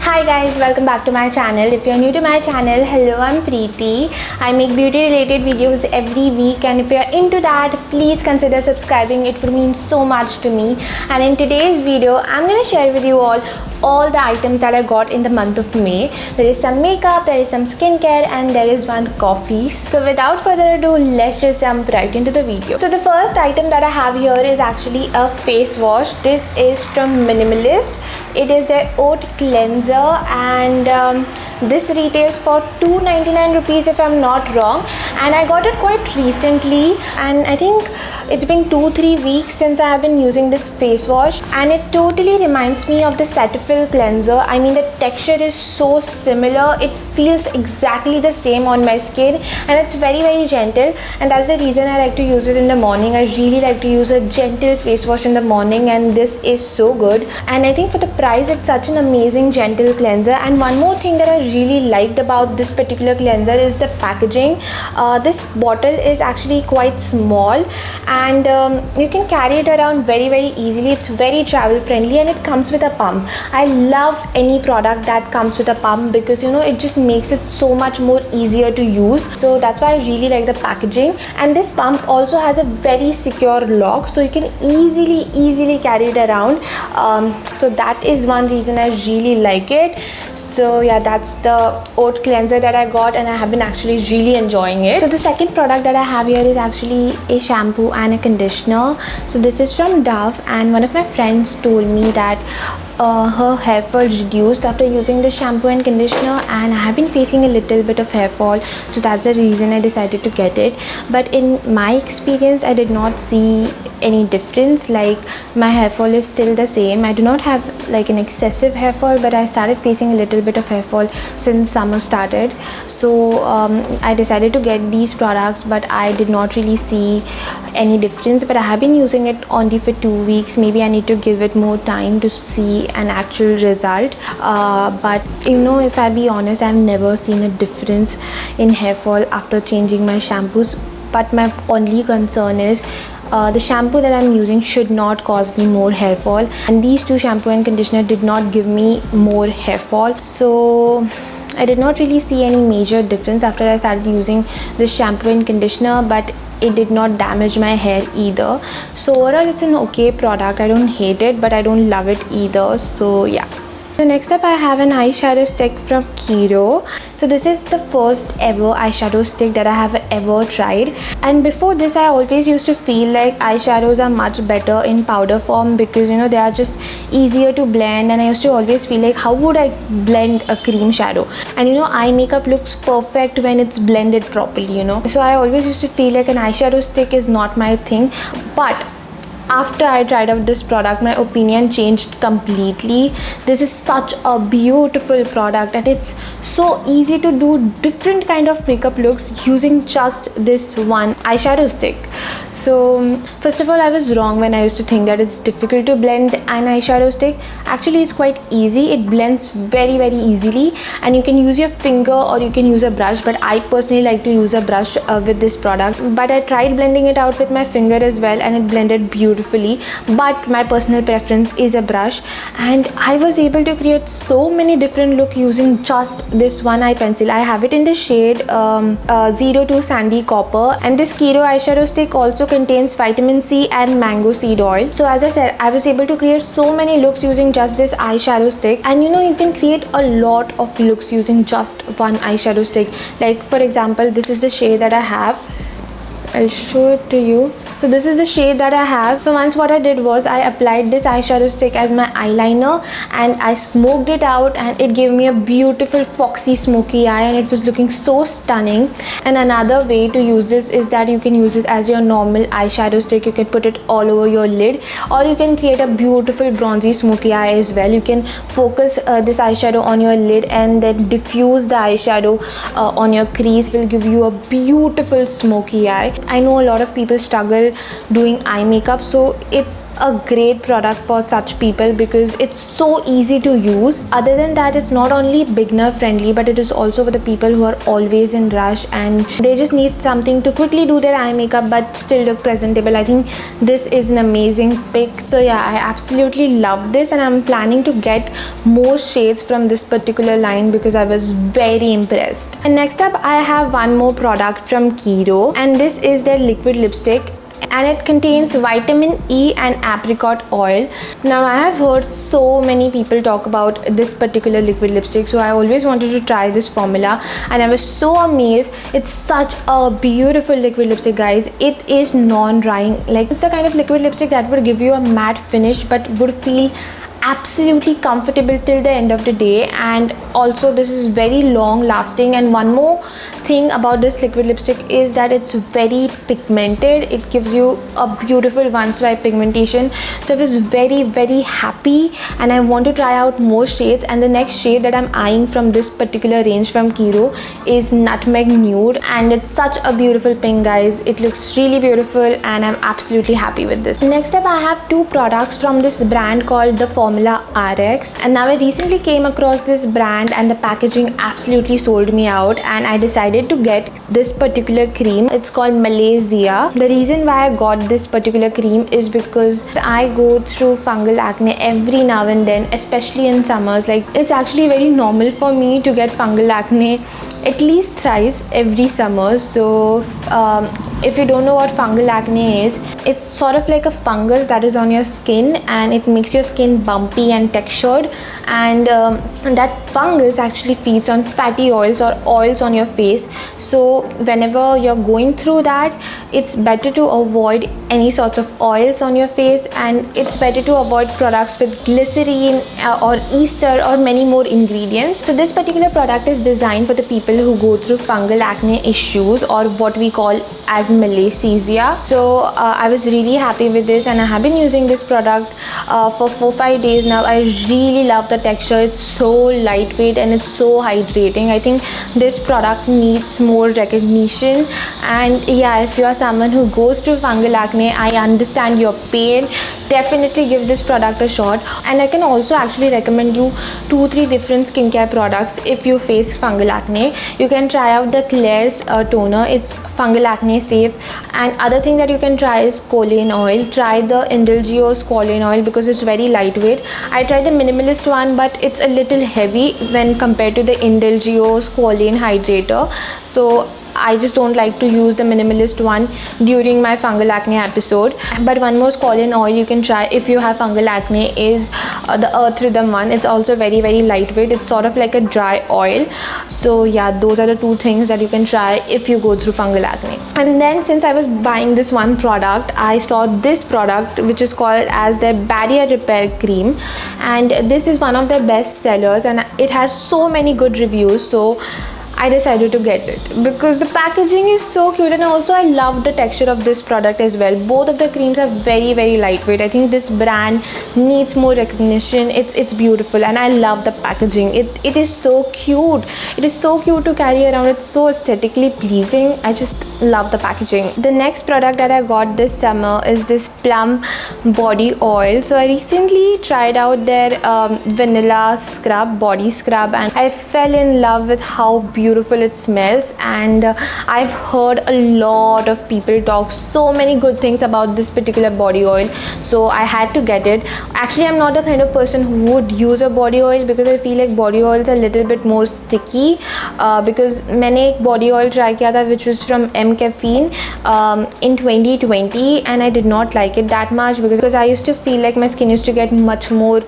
Hi guys, welcome back to my channel. If you're new to my channel, hello, I'm Preeti. I make beauty related videos every week, and if you're into that, please consider subscribing. It would mean so much to me. And in today's video, I'm going to share with you all the items that I got in the month of May. There is some makeup, there is some skincare, and there is one coffee. So without further ado, let's just jump right into the video. So the first item that I have here is actually a face wash. This is from Minimalist. It is their oat cleanser, and this retails for ₹299 if I'm not wrong, and I got it quite recently, and I think it's been 2-3 weeks since I have been using this face wash, and it totally reminds me of the Cetaphil cleanser. I mean, the texture is so similar. It feels exactly the same on my skin, and it's very gentle, and that's the reason I like to use it in the morning. I really like to use a gentle face wash in the morning, and this is so good. And I think for the price, it's such an amazing gentle cleanser. And one more thing that I really liked about this particular cleanser is the packaging. This bottle is actually quite small, and you can carry it around very easily. It's very travel friendly, and it comes with a pump. I love any product that comes with a pump because it just makes it so much more easier to use. So that's why I really like the packaging. And this pump also has a very secure lock, so you can easily carry it around. So that is one reason I really like it. So yeah, that's the oat cleanser that I got, and I have been actually really enjoying it. So the second product that I have here is actually a shampoo and a conditioner. So this is from Dove, and one of my friends told me that her hair fall reduced after using the shampoo and conditioner, and I have been facing a little bit of hair fall, so that's the reason I decided to get it. But in my experience, I did not see any difference. Like, my hair fall is still the same. I do not have like an excessive hair fall, but I started facing a little bit of hair fall since summer started. So I decided to get these products, but I did not really see any difference. But I have been using it only for 2 weeks. Maybe I need to give it more time to see an actual result. But if I be honest, I've never seen a difference in hair fall after changing my shampoos. But my only concern is the shampoo that I'm using should not cause me more hair fall, and these two shampoo and conditioner did not give me more hair fall. So I did not really see any major difference after I started using this shampoo and conditioner, but it did not damage my hair either. So overall, it's an okay product. I don't hate it, but I don't love it either. So yeah. So next up, I have an eyeshadow stick from Kiro. So this is the first ever eyeshadow stick that I have ever tried. And before this, I always used to feel like eyeshadows are much better in powder form because they are just easier to blend. And I used to always feel like, how would I blend a cream shadow? And eye makeup looks perfect when it's blended properly. So I always used to feel like an eyeshadow stick is not my thing. But after I tried out this product, my opinion changed completely. This is such a beautiful product, and it's so easy to do different kind of makeup looks using just this one eyeshadow stick. So first of all, I was wrong when I used to think that it's difficult to blend an eyeshadow stick. Actually, it's quite easy. It blends very easily, and you can use your finger or you can use a brush, but I personally like to use a brush with this product. But I tried blending it out with my finger as well, and it blended beautifully. But my personal preference is a brush, and I was able to create so many different looks using just this one eye pencil. I have it in the shade 02 Sandy Copper, and this Kiro eyeshadow stick also contains vitamin C and mango seed oil. So as I said, I was able to create so many looks using just this eyeshadow stick. And you can create a lot of looks using just one eyeshadow stick. Like, for example, this is the shade that I have. I'll show it to you. So this is the shade that I have. So once what I did was I applied this eyeshadow stick as my eyeliner, and I smoked it out, and it gave me a beautiful foxy smoky eye, and it was looking so stunning. And another way to use this is that you can use it as your normal eyeshadow stick. You can put it all over your lid, or you can create a beautiful bronzy smoky eye as well. You can focus this eyeshadow on your lid and then diffuse the eyeshadow on your crease. It will give you a beautiful smoky eye. I know a lot of people struggle doing eye makeup, so it's a great product for such people because it's so easy to use. Other than that, it's not only beginner friendly, but it is also for the people who are always in rush and they just need something to quickly do their eye makeup but still look presentable. I think this is an amazing pick. So yeah, I absolutely love this, and I'm planning to get more shades from this particular line because I was very impressed. And next up, I have one more product from Kiro, and this is their liquid lipstick, and it contains vitamin E and apricot oil. Now, I have heard so many people talk about this particular liquid lipstick, so I always wanted to try this formula, and I was so amazed. It's such a beautiful liquid lipstick, guys. It is non-drying. Like, it's the kind of liquid lipstick that would give you a matte finish but would feel absolutely comfortable till the end of the day, and also this is very long lasting. And one more thing about this liquid lipstick is that it's very pigmented. It gives you a beautiful one swipe pigmentation, so I was very happy and I want to try out more shades. And the next shade that I'm eyeing from this particular range from Kiro is Nutmeg Nude, and it's such a beautiful pink, guys. It looks really beautiful and I'm absolutely happy with this. Next up, I have two products from this brand called the FormulaRx, and now I recently came across this brand and the packaging absolutely sold me out, and I decided to get this particular cream. It's called Malazia. The reason why I got this particular cream is because I go through fungal acne every now and then, especially in summers. Like, it's actually very normal for me to get fungal acne at least thrice every summer. So if you don't know what fungal acne is, it's sort of like a fungus that is on your skin and it makes your skin bumpy and textured, and that fungus actually feeds on fatty oils or oils on your face. So whenever you're going through that, it's better to avoid any sorts of oils on your face, and it's better to avoid products with glycerine or ester or many more ingredients. So this particular product is designed for the people who go through fungal acne issues, or what we call as Malazia. So I was really happy with this, and I have been using this product for 4-5 days now. I really love the texture. It's so lightweight and it's so hydrating. I think this product needs more recognition. And yeah, if you are someone who goes through fungal acne, I understand your pain. Definitely give this product a shot. And I can also actually recommend you 2-3 different skincare products if you face fungal acne. You can try out the Claire's toner. It's fungal acne safe. And other thing that you can try is Choline oil. Try the Indulgeo's Choline oil because it's very lightweight. I tried the Minimalist one, but it's a little heavy when compared to the Indulgeo's Choline hydrator. So I just don't like to use the Minimalist one during my fungal acne episode. But one more Choline oil you can try if you have fungal acne is the Earth Rhythm one. It's also very lightweight. It's sort of like a dry oil. So yeah, those are the two things that you can try if you go through fungal acne. And then since I was buying this one product, I saw this product which is called as their Barrier Repair Cream, and this is one of their best sellers and it has so many good reviews. So I decided to get it because the packaging is so cute, and also I love the texture of this product as well. Both of the creams are very lightweight. I think this brand needs more recognition. It's beautiful and I love the packaging. It is so cute. It is so cute to carry around. It's so aesthetically pleasing. I just love the packaging. The next product that I got this summer is this Plum body oil. So I recently tried out their vanilla scrub, body scrub, and I fell in love with how beautiful it smells. And I've heard a lot of people talk so many good things about this particular body oil, so I had to get it. Actually, I'm not the kind of person who would use a body oil because I feel like body oils are a little bit more sticky, because मैंने एक body oil try किया था which was from Caffeine in 2020, and I did not like it that much because I used to feel like my skin used to get much more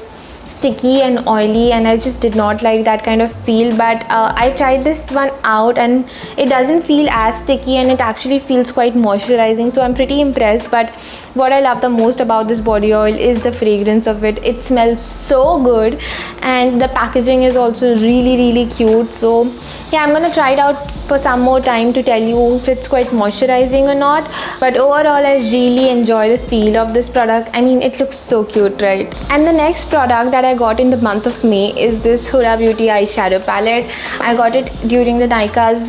sticky and oily, and I just did not like that kind of feel. But I tried this one out and it doesn't feel as sticky and it actually feels quite moisturizing, so I'm pretty impressed. But what I love the most about this body oil is the fragrance of it. It smells so good and the packaging is also really cute. So yeah, I'm gonna try it out for some more time to tell you if it's quite moisturizing or not, but overall I really enjoy the feel of this product. I mean, it looks so cute, right? And the next product that I got in the month of May is this Huda Beauty eyeshadow palette. I got it during the Nykaa's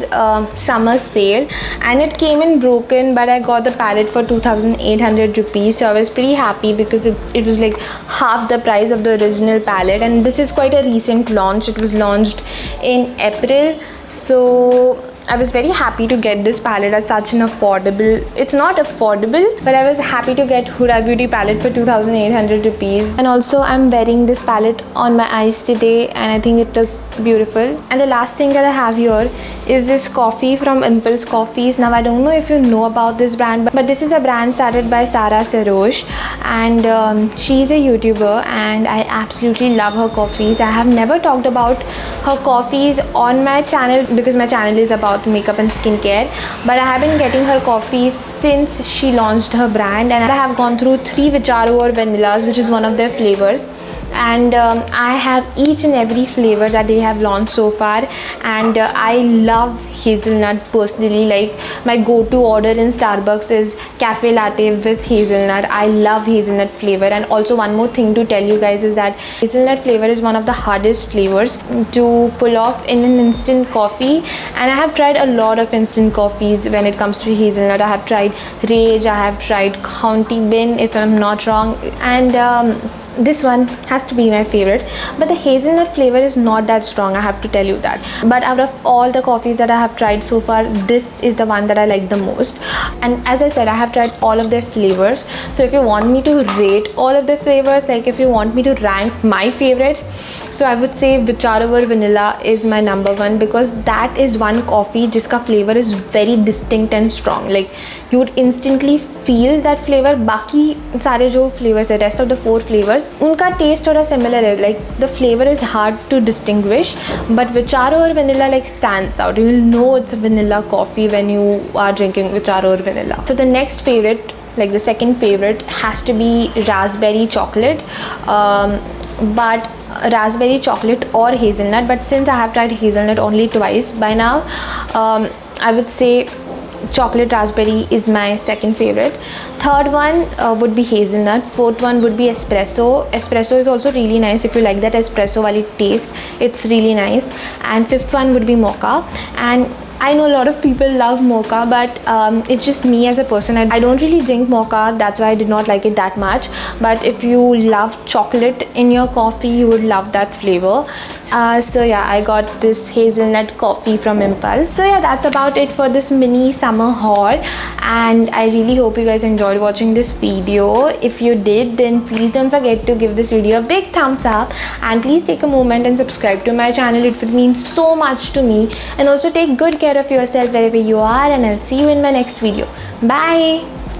summer sale, and it came in broken, but I got the palette for 2,800 rupees, so I was pretty happy because it was like half the price of the original palette. And this is quite a recent launch. It was launched in April, so I was very happy to get this palette at such an affordable, it's not affordable, but I was happy to get Huda Beauty palette for 2,800 rupees. And also I'm wearing this palette on my eyes today, and I think it looks beautiful. And the last thing that I have here is this coffee from Impulse Coffees. Now I don't know if you know about this brand, but this is a brand started by Sarah Sarosh, and she's a YouTuber, and I absolutely love her coffees. I have never talked about her coffees on my channel because my channel is about makeup and skincare, but I have been getting her coffees since she launched her brand, and I have gone through 3 Vicharo vanillas, which is one of their flavors, and I have each and every flavor that they have launched so far, and I love hazelnut personally. Like, my go-to order in Starbucks is cafe latte with hazelnut. I love hazelnut flavor. And also one more thing to tell you guys is that hazelnut flavor is one of the hardest flavors to pull off in an instant coffee, and I have tried a lot of instant coffees when it comes to hazelnut. I have tried Rage, I have tried County Bin if I'm not wrong, and this one has to be my favorite, but the hazelnut flavor is not that strong, I have to tell you that. But out of all the coffees that I have tried so far, this is the one that I like the most. And as I said, I have tried all of their flavors, so if you want me to rate all of the flavors, like if you want me to rank my favorite, so I would say Vicharo vanilla is my number 1, because that is one coffee jiska flavor is very distinct and strong. Like, you would instantly feel that flavor. Baki सारे जो flavors है, rest of the 4 flavors, उनका taste थोड़ा similar है. Like, the flavor is hard to distinguish, but Vicharo or vanilla like stands out. You will know it's a vanilla coffee when you are drinking Vicharo or vanilla. So the next favorite, like the second favorite, has to be raspberry chocolate, but raspberry chocolate or hazelnut. But since I have tried hazelnut only twice by now, I would say chocolate raspberry is my second favorite. Third one would be hazelnut. Fourth one would be espresso. Espresso is also really nice if you like that espresso wali taste, it's really nice. And fifth one would be mocha. And I know a lot of people love mocha, but it's just me as a person. I don't really drink mocha, that's why I did not like it that much. But if you love chocolate in your coffee, you would love that flavor. So yeah, I got this hazelnut coffee from Impulse. So yeah, that's about it for this mini summer haul, and I really hope you guys enjoyed watching this video. If you did, then please don't forget to give this video a big thumbs up, and please take a moment and subscribe to my channel. It would mean so much to me. And also take good care of yourself wherever you are, and I'll see you in my next video. Bye.